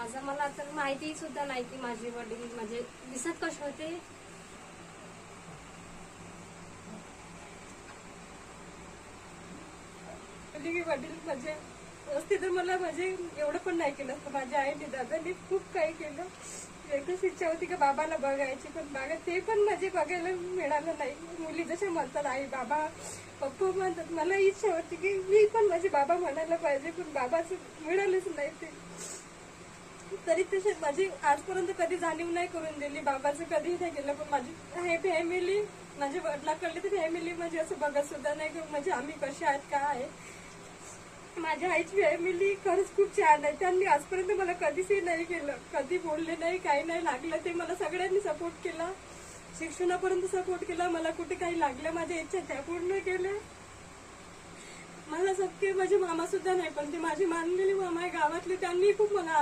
माझा मला तर माहिती सुद्धा नाही की माझे वडील म्हणजे दिसत कसे होते. वडील म्हणजे असते तर मला म्हणजे एवढं पण नाही केलं असतं. माझ्या आईने दादाने खूप काही केलं. एकच इच्छा होती की बाबाला बघायची, पण बघा ते पण माझे बघायला मिळालं नाही. मुली जशा म्हणतात आई बाबा पप्पा म्हणतात, मला इच्छा होती की मी पण माझे बाबा म्हणायला पाहिजे, पण बाबाचं मिळालंच नाही ते. तरी तसे माझी आजपर्यंत कधी जाणीव नाही करून दिली बाबाचं, कधीही नाही केलं. पण माझी हे फॅमिली माझ्या वडिलांकडली तर फॅमिली म्हणजे असं बघत सुद्धा नाही की म्हणजे आम्ही कसे आहेत काय आहे. माझ्या आईची फॅमिली खरंच खूप छान आहे. त्यांनी आजपर्यंत मला कधीच नाही केलं, कधी बोलले नाही, काही नाही. लागलं ते मला सगळ्यांनी सपोर्ट केला, शिक्षणापर्यंत सपोर्ट केला. मला कुठे काही लागलं माझ्या इच्छा त्या पूर्ण केल्या. मला सख्खे माझे मामा सुद्धा नाही, पण ते माझे मानलेले मामा आहे गावातले, त्यांनी खूप मला